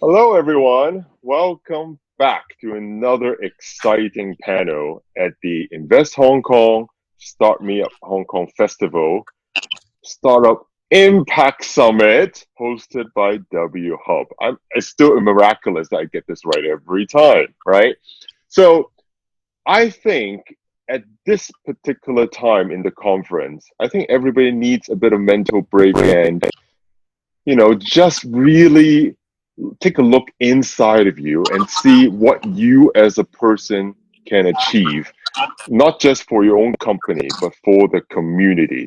Hello, everyone. Welcome back to another exciting panel at the Invest Hong Kong Start Me Up Hong Kong Festival Startup Impact Summit hosted by WHub. It's still miraculous that I get this right every time, right? So I think at this particular time in the conference, I think everybody needs a bit of mental break and just really take a look inside of you and see what you as a person can achieve, not just for your own company, but for the community.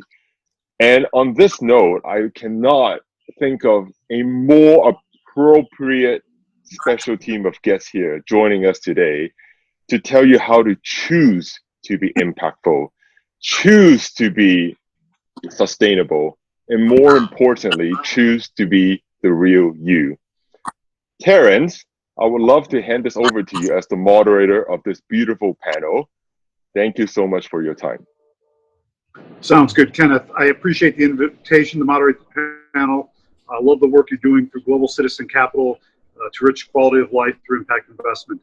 And on this note, I cannot think of a more appropriate special team of guests here joining us today to tell you how to choose to be impactful, choose to be sustainable, and more importantly, choose to be the real you. Terrance, I would love to hand this over to you as the moderator of this beautiful panel. Thank you so much for your time. Sounds good, Kenneth. I appreciate the invitation to moderate the panel. I love the work you're doing through Global Citizen Capital to rich quality of life through impact investment.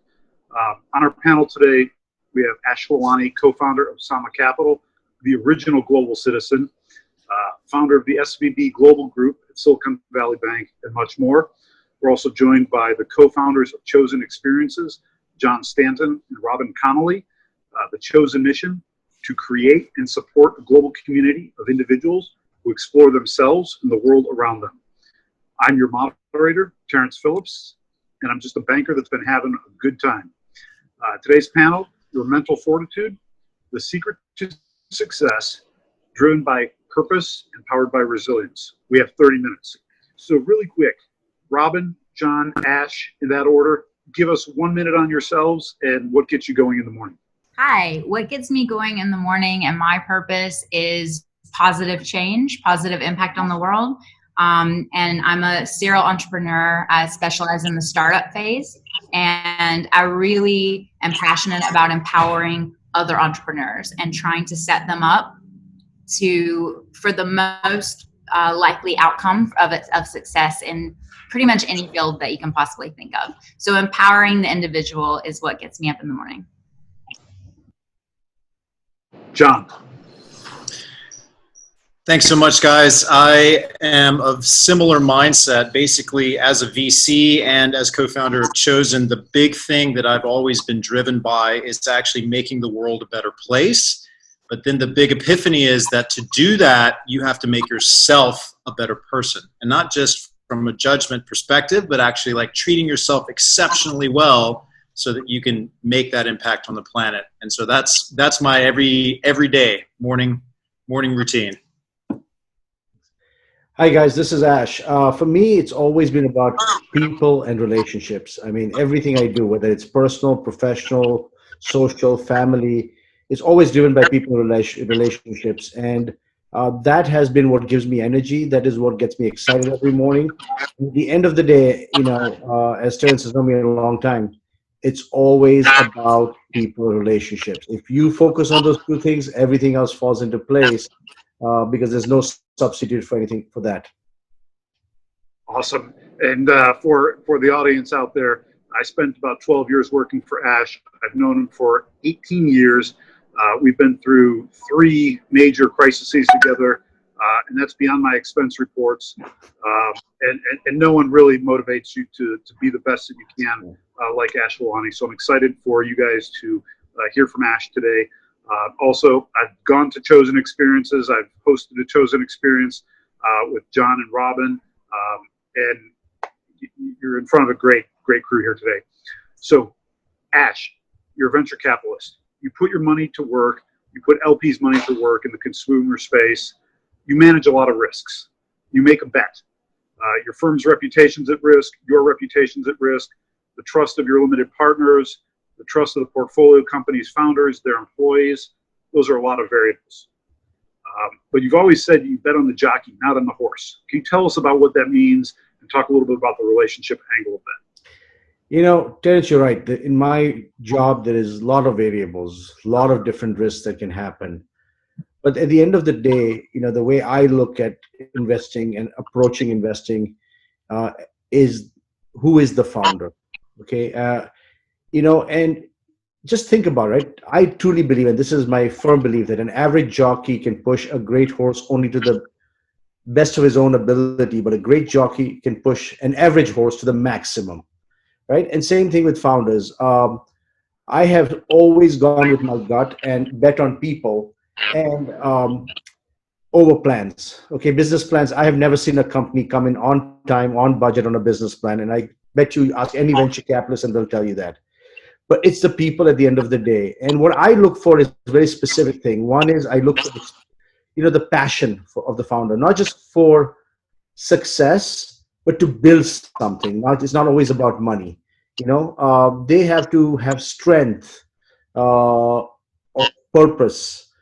On our panel today, we have Ash Lilani, co-founder of Saama Capital, the original Global Citizen, founder of the SVB Global Group at Silicon Valley Bank, and much more. We're also joined by the co-founders of Chōsen Experiences, John Stanton and Robin Connelley. The Chōsen mission: to create and support a global community of individuals who explore themselves and the world around them. I'm your moderator, Terrance Phillips, and I'm just a banker that's been having a good time. Today's panel: your mental fortitude, the secret to success, driven by purpose and powered by resilience. We have 30 minutes. So really quick, Robin, John, Ash, in that order, give us 1 minute on yourselves and what gets you going in the morning. Hi, what gets me going in the morning and my purpose is positive change, positive impact on the world. And I'm a serial entrepreneur. I specialize in the startup phase, and I really am passionate about empowering other entrepreneurs and trying to set them up for the most likely outcome of success in pretty much any field that you can possibly think of. So empowering the individual is what gets me up in the morning. John. Thanks so much, guys. I am of similar mindset. Basically, as a VC and as co-founder of Chōsen, the big thing that I've always been driven by is actually making the world a better place. But then the big epiphany is that to do that, you have to make yourself a better person. And not just from a judgment perspective, but actually like treating yourself exceptionally well so that you can make that impact on the planet. And so that's my everyday morning routine. Hi guys, this is Ash. For me, it's always been about people and relationships. I mean, everything I do, whether it's personal, professional, social, family, it's always driven by people and relationships. And that has been what gives me energy. That is what gets me excited every morning. At the end of the day, as Terrance has known me a long time, it's always about people and relationships. If you focus on those two things, everything else falls into place. Because there's no substitute for anything for that. Awesome. And for the audience out there, I spent about 12 years working for Ash. I've known him for 18 years. We've been through 3 major crises together, and that's beyond my expense reports. And no one really motivates you to be the best that you can, like Ash Lilani. So I'm excited for you guys to hear from Ash today. Also, I've gone to Chōsen Experiences. I've hosted a Chōsen Experience with John and Robin, and you're in front of a great crew here today. So, Ash, you're a venture capitalist. You put your money to work. You put LP's money to work in the consumer space. You manage a lot of risks. You make a bet. Your firm's reputation's at risk. Your reputation's at risk. The trust of your limited partners, the trust of the portfolio company's founders, their employees, those are a lot of variables. But you've always said you bet on the jockey, not on the horse. Can you tell us about what that means and talk a little bit about the relationship angle of that? Terrance, you're right. In my job, there is a lot of variables, a lot of different risks that can happen. But at the end of the day, the way I look at investing and approaching investing is who is the founder. Okay, and just think about it. I truly believe, and this is my firm belief, that an average jockey can push a great horse only to the best of his own ability, but a great jockey can push an average horse to the maximum, right? And same thing with founders. I have always gone with my gut and bet on people and over plans. Okay, business plans. I have never seen a company come in on time, on budget on a business plan, and I bet you ask any venture capitalist and they'll tell you that. But it's the people at the end of the day. And what I look for is a very specific thing. One is I look for the passion of the founder, not just for success, but to build something. It's not always about money. They have to have strength, or purpose.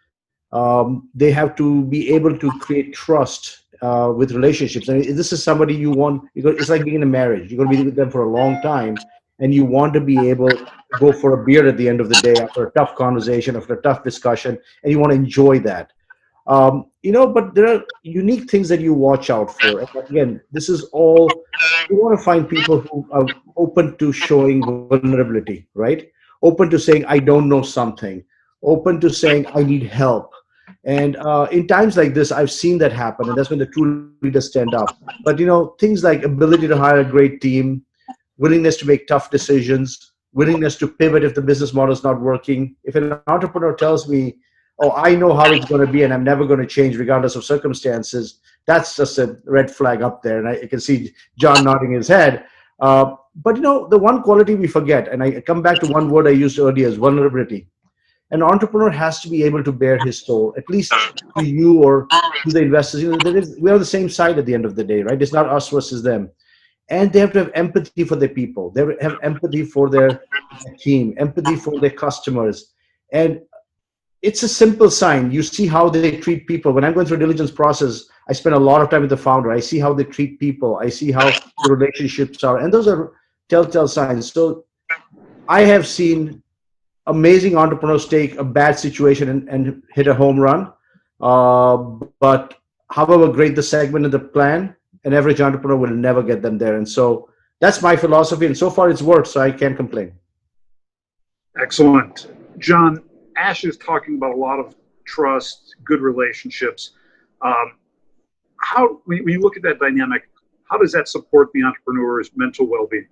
They have to be able to create trust with relationships. I mean, this is somebody you want. It's like being in a marriage. You're going to be with them for a long time, and you want to be able to go for a beer at the end of the day after a tough conversation, after a tough discussion, and you want to enjoy that. But there are unique things that you watch out for. And again, this is all, you want to find people who are open to showing vulnerability, right? Open to saying, I don't know something, open to saying, I need help. And in times like this, I've seen that happen, and that's when the true leaders stand up. But, things like ability to hire a great team, willingness to make tough decisions, willingness to pivot if the business model is not working. If an entrepreneur tells me, oh, I know how it's going to be and I'm never going to change regardless of circumstances, that's just a red flag up there. And I can see John nodding his head. But, the one quality we forget, and I come back to one word I used earlier, is vulnerability. An entrepreneur has to be able to bare his soul, at least to you or to the investors. We're on the same side at the end of the day, right? It's not us versus them. And they have to have empathy for their people. They have empathy for their team, empathy for their customers. And it's a simple sign. You see how they treat people. When I'm going through a diligence process, I spend a lot of time with the founder. I see how they treat people. I see how the relationships are. And those are telltale signs. So I have seen amazing entrepreneurs take a bad situation and hit a home run. But however great the segment and the plan, an average entrepreneur will never get them there. And so that's my philosophy. And so far it's worked, so I can't complain. Excellent. John, Ash is talking about a lot of trust, good relationships. When you look at that dynamic, how does that support the entrepreneur's mental well-being?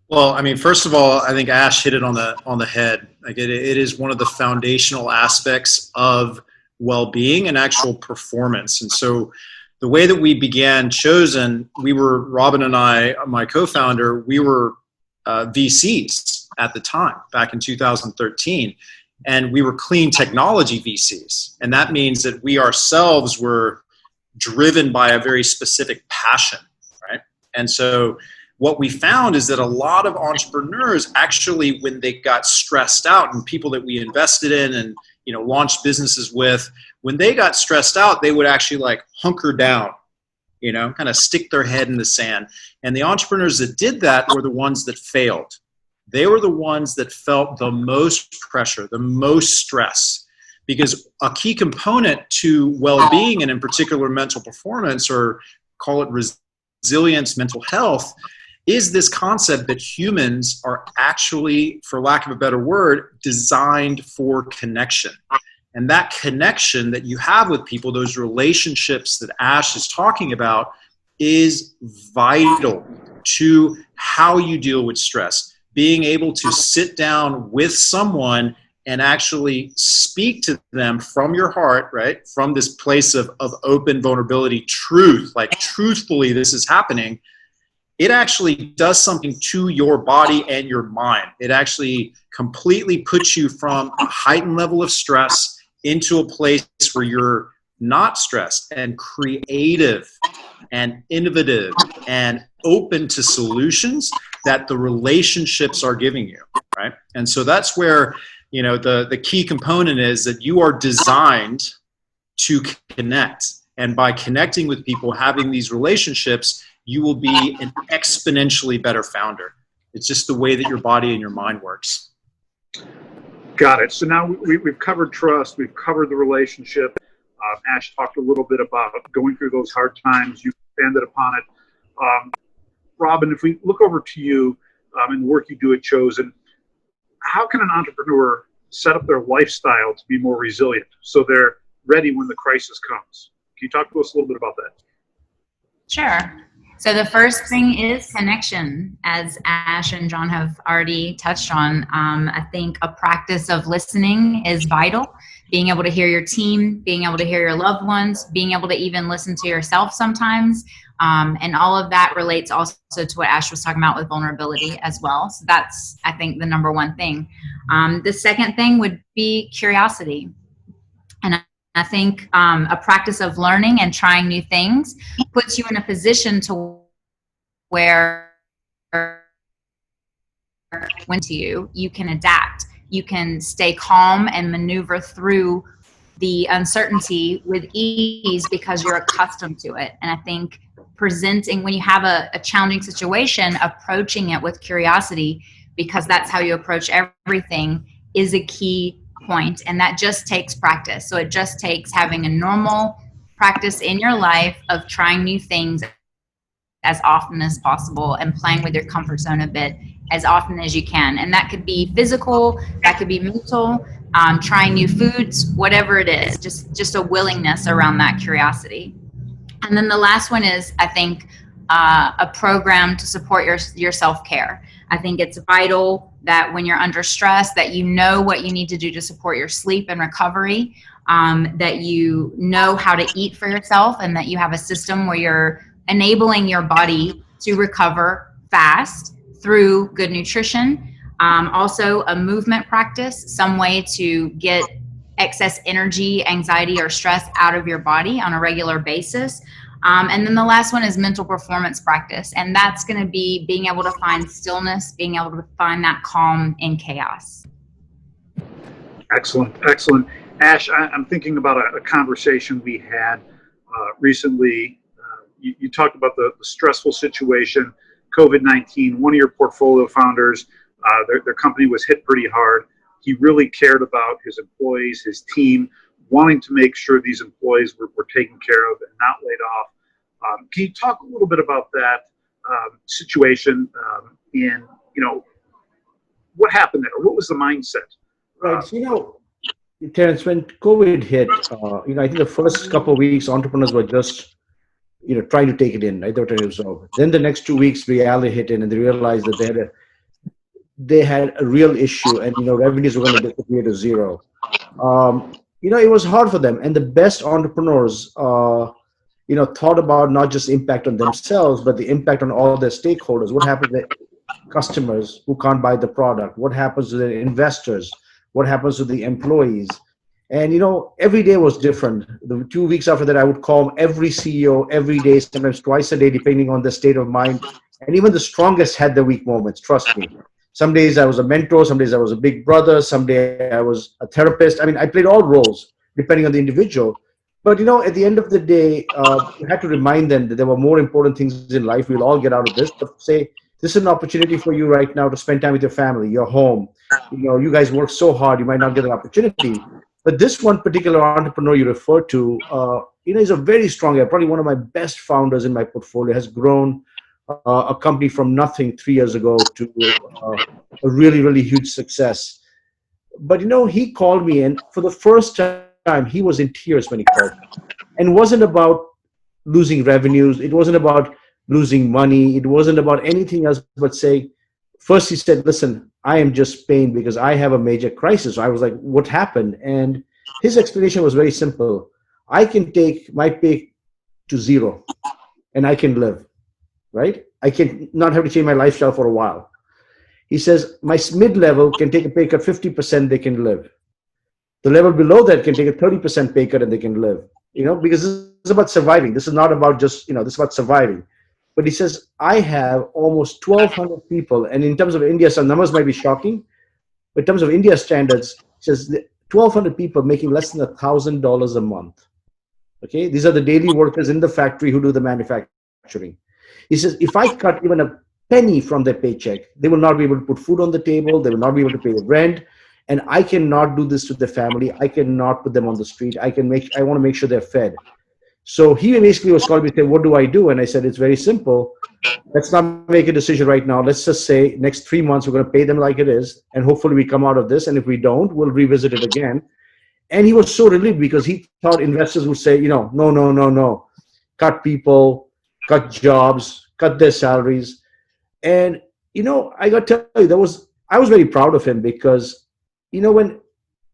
Well, I mean, first of all, I think Ash hit it on the head. Like it is one of the foundational aspects of well-being and actual performance. And so the way that we began Chōsen, Robin and I, my co-founder, we were VCs at the time, back in 2013. And we were clean technology VCs. And that means that we ourselves were driven by a very specific passion, right? And so what we found is that a lot of entrepreneurs actually, when they got stressed out, and people that we invested in and launched businesses with, when they got stressed out, they would actually like hunker down, kind of stick their head in the sand. And the entrepreneurs that did that were the ones that failed. They were the ones that felt the most pressure, the most stress, because a key component to well-being, and in particular mental performance, or call it resilience, mental health, is this concept that humans are actually, for lack of a better word, designed for connection. And that connection that you have with people, those relationships that Ash is talking about, is vital to how you deal with stress. Being able to sit down with someone and actually speak to them from your heart, right? From this place of open vulnerability, truth, like truthfully this is happening. It actually does something to your body and your mind. It actually completely puts you from a heightened level of stress into a place where you're not stressed and creative and innovative and open to solutions that the relationships are giving you, right? And so that's where, the key component is that you are designed to connect. And by connecting with people, having these relationships, you will be an exponentially better founder. It's just the way that your body and your mind works. Got it. So now we've covered trust, we've covered the relationship. Ash talked a little bit about going through those hard times. You expanded upon it. Robin, if we look over to you and the work you do at Chōsen, how can an entrepreneur set up their lifestyle to be more resilient so they're ready when the crisis comes? Can you talk to us a little bit about that? Sure. So the first thing is connection, as Ash and John have already touched on. I think a practice of listening is vital. Being able to hear your team, being able to hear your loved ones, being able to even listen to yourself sometimes. And all of that relates also to what Ash was talking about with vulnerability as well. So that's, I think, the number one thing. The second thing would be curiosity. And I think a practice of learning and trying new things puts you in a position to where when you can adapt, you can stay calm and maneuver through the uncertainty with ease because you're accustomed to it. And I think presenting, when you have a challenging situation, approaching it with curiosity, because that's how you approach everything, is a key point. And that just takes practice. So it just takes having a normal practice in your life of trying new things as often as possible and playing with your comfort zone a bit as often as you can. And that could be physical, that could be mental, trying new foods, whatever it is, just a willingness around that curiosity. And then the last one is, I think, a program to support your self-care. I think it's vital that when you're under stress, that you know what you need to do to support your sleep and recovery, that you know how to eat for yourself, and that you have a system where you're enabling your body to recover fast through good nutrition. Also a movement practice, some way to get excess energy, anxiety, or stress out of your body on a regular basis. And then the last one is mental performance practice. And that's going to be being able to find stillness, being able to find that calm in chaos. Excellent, excellent. Ash, I'm thinking about a conversation we had recently. You talked about the stressful situation, COVID-19. One of your portfolio founders, their company was hit pretty hard. He really cared about his employees, his team, wanting to make sure these employees were taken care of and not laid off. Can you talk a little bit about that situation and, what happened there? What was the mindset? Right. Terrance, when COVID hit, I think the first couple of weeks, entrepreneurs were just, trying to take it in. Right? They were trying to absorb. Then the next 2 weeks, reality hit in, and they realized that they had a real issue, and revenues were going to disappear to zero. It was hard for them, and the best entrepreneurs, thought about not just impact on themselves, but the impact on all their stakeholders. What happens to customers who can't buy the product? What happens to the investors? What happens to the employees? And, every day was different. The 2 weeks after that, I would call every CEO every day, sometimes twice a day, depending on their state of mind. And even the strongest had their weak moments, trust me. Some days I was a mentor, some days I was a big brother, some days I was a therapist. I mean, I played all roles, depending on the individual. But, at the end of the day, you had to remind them that there were more important things in life. We'll all get out of this. But say, this is an opportunity for you right now to spend time with your family, your home. You guys work so hard, you might not get an opportunity. But this one particular entrepreneur you referred to, is a very strong guy, probably one of my best founders in my portfolio, has grown a company from nothing 3 years ago to a really, really huge success. But, he called me, and for the first time, he was in tears when he called me. And it wasn't about losing revenues. It wasn't about losing money. It wasn't about anything else but say, first he said, listen, I am just pained because I have a major crisis. So I was like, what happened? And his explanation was very simple. I can take my pay to zero and I can live, right? I can not have to change my lifestyle for a while. He says, my mid-level can take a pay cut 50%, they can live. The level below that can take a 30% pay cut and they can live, because this is about surviving. This is not about just, this is about surviving. But he says, I have almost 1,200 people. And in terms of India, some numbers might be shocking. But in terms of India standards, he says 1,200 people making less than $1,000 a month. Okay, these are the daily workers in the factory who do the manufacturing. He says, if I cut even a penny from their paycheck, they will not be able to put food on the table. They will not be able to pay rent. And I cannot do this to their family. I cannot put them on the street. I want to make sure they're fed. So he basically was calling me saying, what do I do? And I said, it's very simple. Let's not make a decision right now. Let's just say next 3 months, we're going to pay them like it is. And hopefully we come out of this. And if we don't, we'll revisit it again. And he was so relieved because he thought investors would say, no. Cut people, cut jobs, cut their salaries. And, I got to tell you, I was very proud of him because, when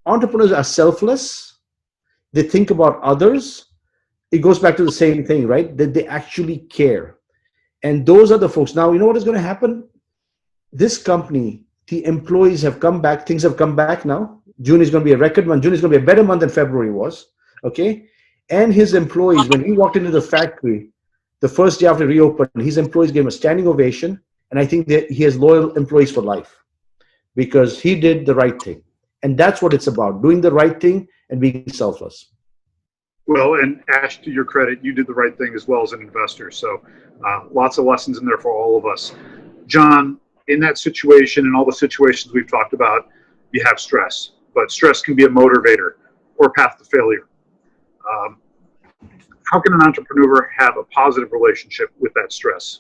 entrepreneurs are selfless, they think about others. It goes back to the same thing, right? That they actually care. And those are the folks. Now, you know what is going to happen? This company, the employees have come back. Things have come back now. June is going to be a record month. June is going to be a better month than February was. Okay. And his employees, when he walked into the factory, the first day after reopened, his employees gave him a standing ovation. And I think that he has loyal employees for life because he did the right thing. And that's what it's about, doing the right thing and being selfless. Well, and Ash, to your credit, you did the right thing as well as an investor. So lots of lessons in there for all of us. John, in that situation and all the situations we've talked about, you have stress. But stress can be a motivator or path to failure. How can an entrepreneur have a positive relationship with that stress?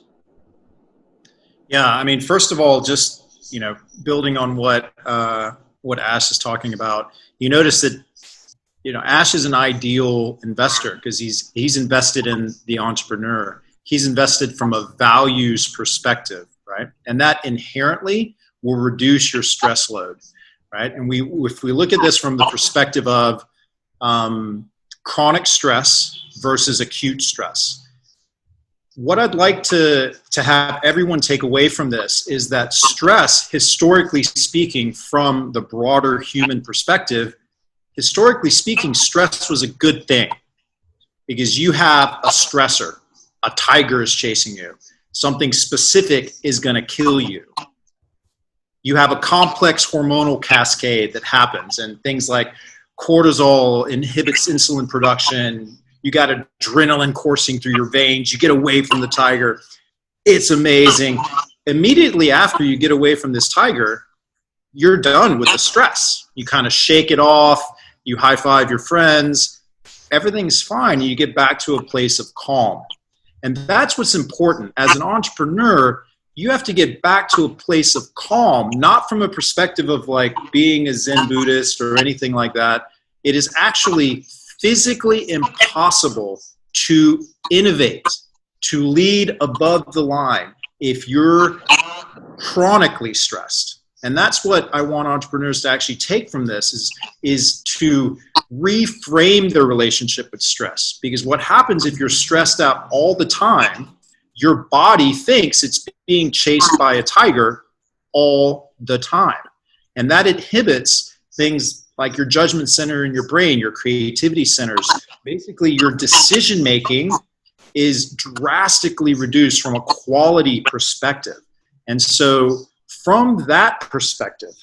Yeah, I mean, first of all, just building on what Ash is talking about, you notice that Ash is an ideal investor because he's invested in the entrepreneur. He's invested from a values perspective, right? And that inherently will reduce your stress load, right? And if we look at this from the perspective of chronic stress versus acute stress, what I'd like to have everyone take away from this is that stress, historically speaking, from the broader human perspective, historically speaking, stress was a good thing because you have a stressor. A tiger is chasing you. Something specific is going to kill you. You have a complex hormonal cascade that happens, and things like cortisol inhibits insulin production. You got adrenaline coursing through your veins. You get away from the tiger. It's amazing. Immediately after you get away from this tiger, you're done with the stress. You kind of shake it off. You high five your friends. Everything's fine. You get back to a place of calm. And that's what's important. As an entrepreneur, you have to get back to a place of calm, not from a perspective of like being a Zen Buddhist or anything like that. It is actually physically impossible to innovate, to lead above the line if you're chronically stressed. And that's what I want entrepreneurs to actually take from this is to reframe their relationship with stress. Because what happens if you're stressed out all the time, your body thinks it's being chased by a tiger all the time. And that inhibits things like your judgment center in your brain, your creativity centers. Basically, your decision making is drastically reduced from a quality perspective. And so from that perspective,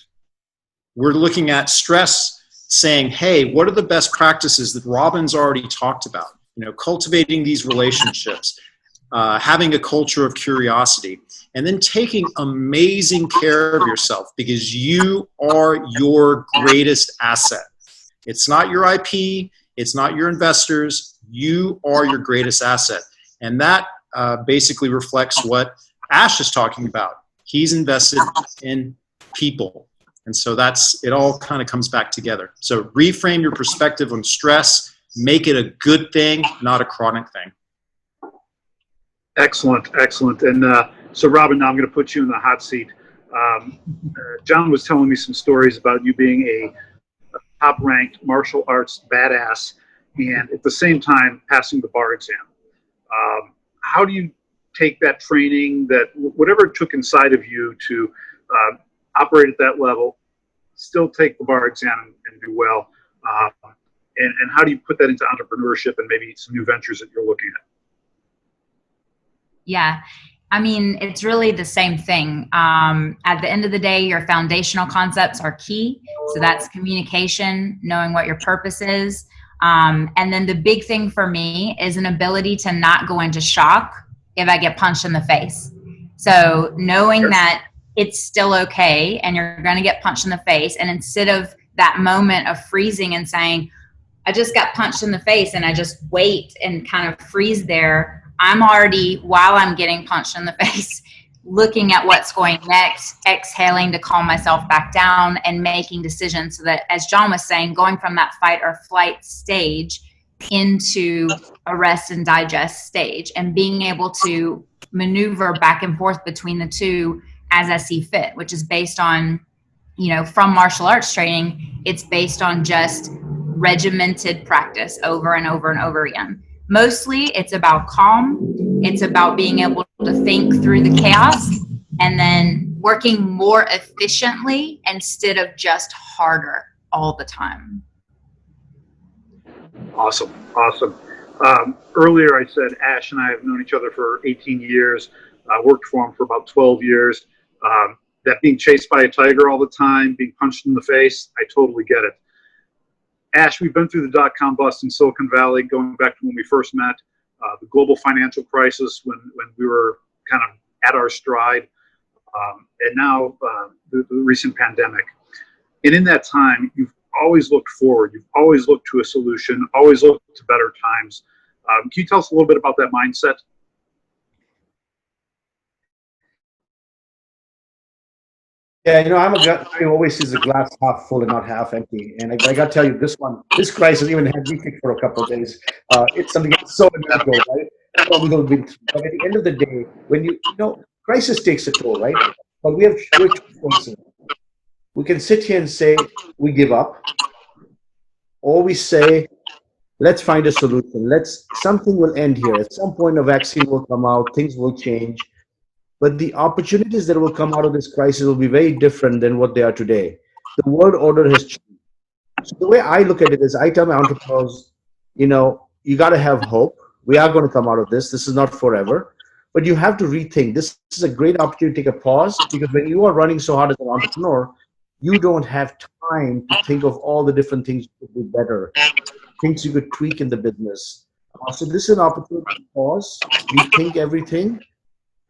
we're looking at stress saying, hey, what are the best practices that Robin's already talked about? Cultivating these relationships, having a culture of curiosity, and then taking amazing care of yourself because you are your greatest asset. It's not your IP. It's not your investors. You are your greatest asset. And that basically reflects what Ash is talking about. He's invested in people. And so it all kind of comes back together. So reframe your perspective on stress, make it a good thing, not a chronic thing. Excellent. And so Robin, now I'm going to put you in the hot seat. John was telling me some stories about you being a top-ranked martial arts badass and at the same time passing the bar exam. How do you take that training, that whatever it took inside of you to operate at that level, still take the bar exam and do well? And how do you put that into entrepreneurship and maybe some new ventures that you're looking at? Yeah. I mean, it's really the same thing. At the end of the day, your foundational concepts are key. So that's communication, knowing what your purpose is. And then the big thing for me is an ability to not go into shock if I get punched in the face. So knowing that it's still okay and you're going to get punched in the face. And instead of that moment of freezing and saying, I just got punched in the face and I just wait and kind of freeze there, I'm already, while I'm getting punched in the face, looking at what's going next, exhaling to calm myself back down and making decisions so that, as John was saying, going from that fight or flight stage into a rest and digest stage, and being able to maneuver back and forth between the two as I see fit, which is based on, from martial arts training, it's based on just regimented practice over and over and over again. Mostly it's about calm. It's about being able to think through the chaos and then working more efficiently instead of just harder all the time. Awesome. Earlier I said Ash and I have known each other for 18 years. I worked for him for about 12 years. That being chased by a tiger all the time, being punched in the face, I totally get it. Ash, we've been through the dot-com bust in Silicon Valley, going back to when we first met, the global financial crisis when we were kind of at our stride, and now the recent pandemic. And in that time, you've always looked forward. You've always looked to a solution, always looked to better times. Can you tell us a little bit about that mindset? Yeah, I'm a guy who always sees the glass half full and not half empty. And I got to tell you, this crisis even had me kicked for a couple of days. It's something that's so inevitable, right? But at the end of the day, when crisis takes a toll, right? But we have two choices. We can sit here and say we give up, or we say, let's find a solution. Something will end here. At some point, a vaccine will come out, things will change. But the opportunities that will come out of this crisis will be very different than what they are today. The world order has changed. So the way I look at it is I tell my entrepreneurs, you got to have hope. We are going to come out of this. This is not forever. But you have to rethink. This is a great opportunity to take a pause, because when you are running so hard as an entrepreneur, you don't have time to think of all the different things you could do better, things you could tweak in the business. So this is an opportunity to pause, rethink everything,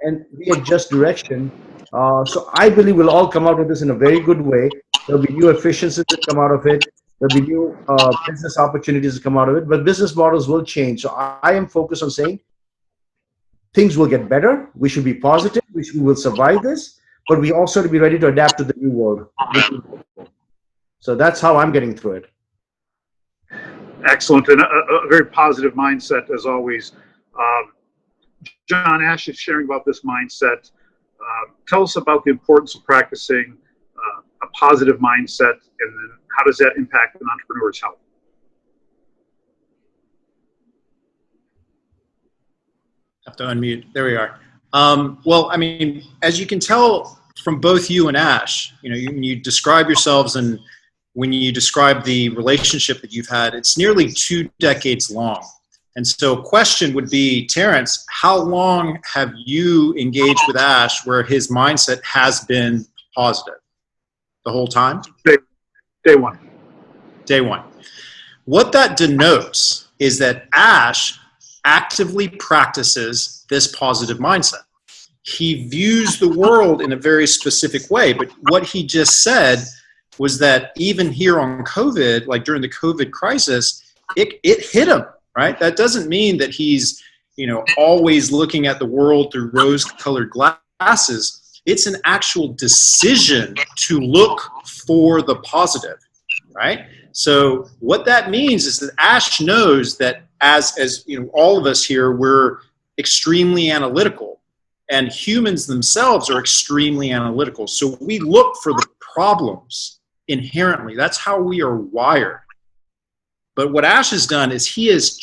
and readjust direction. So I believe we'll all come out of this in a very good way. There'll be new efficiencies that come out of it. There'll be new business opportunities that come out of it. But business models will change. So I am focused on saying things will get better. We should be positive. We will survive this. But we also have to be ready to adapt to the new world. So that's how I'm getting through it. Excellent. And a very positive mindset, as always. John, Ash is sharing about this mindset. Tell us about the importance of practicing a positive mindset, and then how does that impact an entrepreneur's health? Have to unmute. There we are. Well, I mean, as you can tell from both you and Ash, you describe yourselves, and when you describe the relationship that you've had, it's nearly 2 decades long. And so a question would be, Terrance, how long have you engaged with Ash where his mindset has been positive? The whole time? Day one. Day one. What that denotes is that Ash actively practices this positive mindset. He views the world in a very specific way, but what he just said was that even here on COVID, like during the COVID crisis, it hit him. Right? That doesn't mean that he's, always looking at the world through rose-colored glasses. It's an actual decision to look for the positive, right? So what that means is that Ash knows that as all of us here, we're extremely analytical, and humans themselves are extremely analytical. So we look for the problems inherently. That's how we are wired. But what Ash has done is he's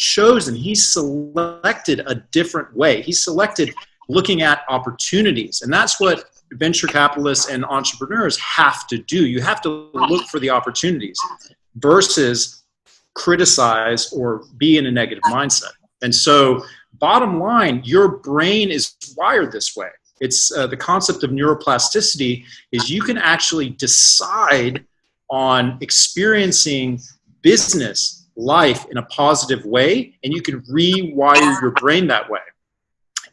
selected a different way. He's selected looking at opportunities. And that's what venture capitalists and entrepreneurs have to do. You have to look for the opportunities versus criticize or be in a negative mindset. And so bottom line, your brain is wired this way. It's the concept of neuroplasticity is you can actually decide on experiencing business life in a positive way, and you can rewire your brain that way.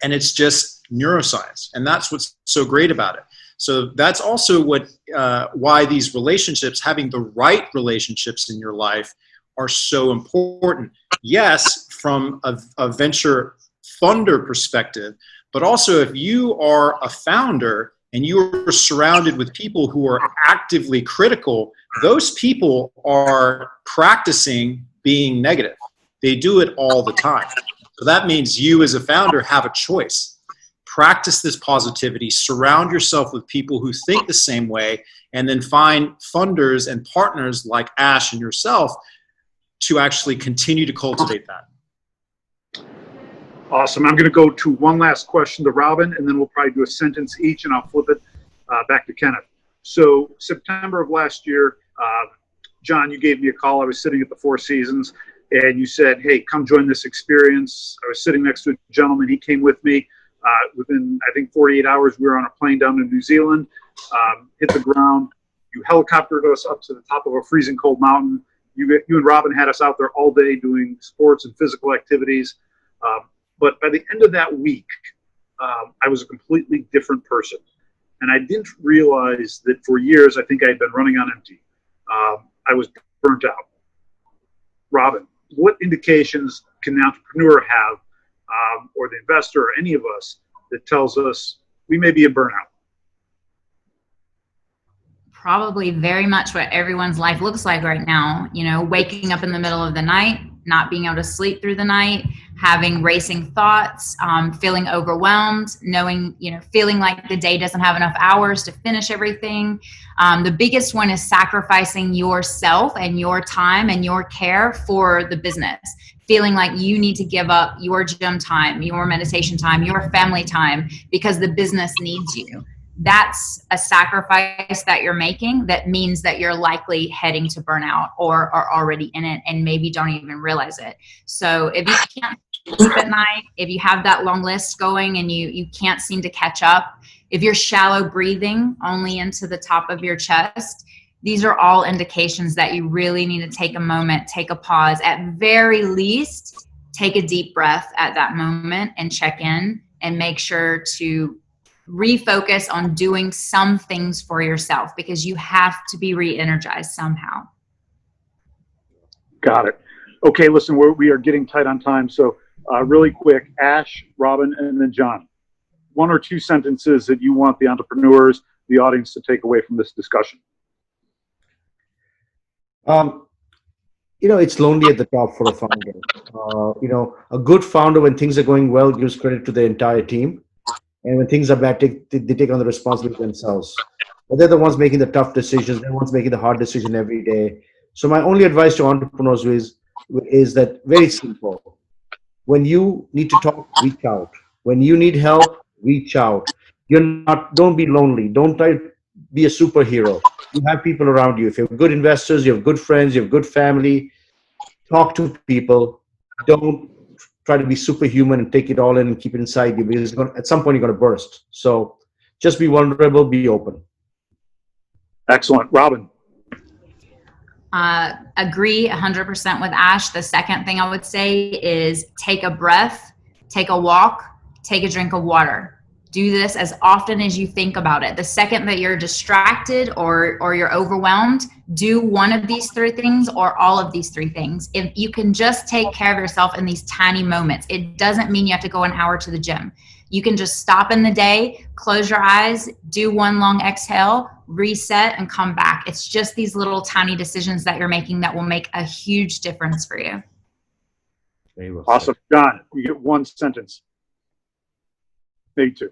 And it's just neuroscience, and that's what's so great about it. So that's also why these relationships, having the right relationships in your life, are so important. Yes, from a venture funder perspective, but also if you are a founder and you are surrounded with people who are actively critical, those people are practicing being negative. They do it all the time. So that means you as a founder have a choice. Practice this positivity, surround yourself with people who think the same way, and then find funders and partners like Ash and yourself to actually continue to cultivate that. Awesome. I'm going to go to one last question to Robin, and then we'll probably do a sentence each, and I'll flip it back to Kenneth. So September of last year, John, you gave me a call. I was sitting at the Four Seasons, and you said, hey, come join this experience. I was sitting next to a gentleman. He came with me. Within, I think, 48 hours, we were on a plane down to New Zealand, hit the ground. You helicoptered us up to the top of a freezing cold mountain. You and Robin had us out there all day doing sports and physical activities. But by the end of that week, I was a completely different person. And I didn't realize that for years, I think I had been running on empty. I was burnt out. Robin, what indications can the entrepreneur have, or the investor, or any of us, that tells us we may be a burnout? Probably very much what everyone's life looks like right now. You know, waking up in the middle of the night, not being able to sleep through the night, having racing thoughts, feeling overwhelmed, feeling like the day doesn't have enough hours to finish everything. The biggest one is sacrificing yourself and your time and your care for the business. Feeling like you need to give up your gym time, your meditation time, your family time because the business needs you. That's a sacrifice that you're making that means that you're likely heading to burnout or are already in it and maybe don't even realize it. So if you can't sleep at night, if you have that long list going and you can't seem to catch up, if you're shallow breathing only into the top of your chest, these are all indications that you really need to take a moment, take a pause. At very least, take a deep breath at that moment and check in and make sure to refocus on doing some things for yourself because you have to be re-energized somehow. Got it. Okay, listen, we are getting tight on time. So really quick, Ash, Robin, and then John. One or two sentences that you want the entrepreneurs, the audience to take away from this discussion. It's lonely at the top for a founder. A good founder, when things are going well, gives credit to the entire team. And when things are bad, they take on the responsibility themselves. But they're the ones making the tough decisions. They're the ones making the hard decision every day. So my only advice to entrepreneurs is that very simple. When you need to talk, reach out. When you need help, reach out. Don't be lonely. Don't try to be a superhero. You have people around you. If you have good investors, you have good friends, you have good family, talk to people. Don't try to be superhuman and take it all in and keep it inside you because at some point you're going to burst. So just be vulnerable, be open. Excellent. Robin. Agree 100% with Ash. The second thing I would say is take a breath, take a walk, take a drink of water. Do this as often as you think about it. The second that you're distracted or you're overwhelmed, do one of these three things or all of these three things. If you can just take care of yourself in these tiny moments, it doesn't mean you have to go an hour to the gym. You can just stop in the day, close your eyes, do one long exhale, reset, and come back. It's just these little tiny decisions that you're making that will make a huge difference for you. Awesome. John, you get one sentence. Maybe two.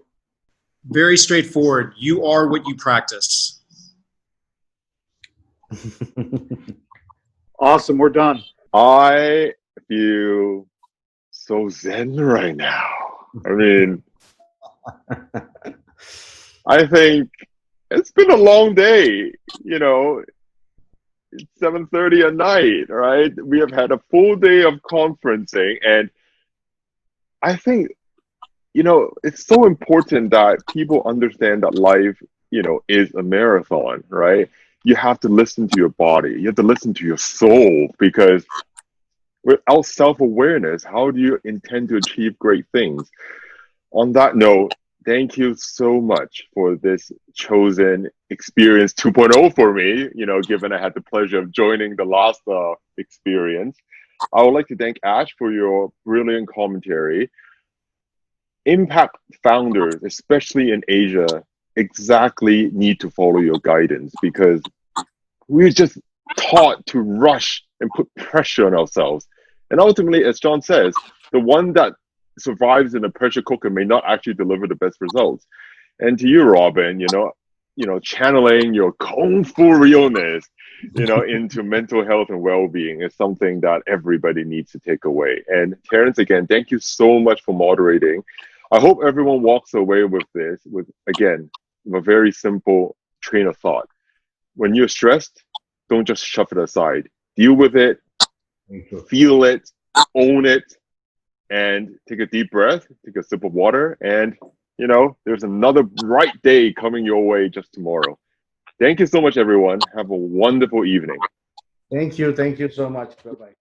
Very straightforward. You are what you practice. Awesome. We're done. I feel so zen right now. I mean, I think it's been a long day. It's 7:30 at night, right? We have had a full day of conferencing, and I think it's so important that people understand that life, is a marathon, right? You have to listen to your body. You have to listen to your soul because without self-awareness, how do you intend to achieve great things? On that note, thank you so much for this Chōsen experience 2.0 for me, given I had the pleasure of joining the last experience. I would like to thank Ash for your brilliant commentary. Impact founders, especially in Asia, exactly need to follow your guidance because we're just taught to rush and put pressure on ourselves. And ultimately, as John says, the one that survives in a pressure cooker may not actually deliver the best results. And to you, Robin, channeling your kung fu realness, into mental health and well-being is something that everybody needs to take away. And Terrance, again, thank you so much for moderating. I hope everyone walks away with this with a very simple train of thought. When you're stressed, don't just shove it aside. Deal with it, feel it, own it, and take a deep breath, take a sip of water, and there's another bright day coming your way just tomorrow. Thank you so much, everyone. Have a wonderful evening. Thank you. Thank you so much. Bye-bye.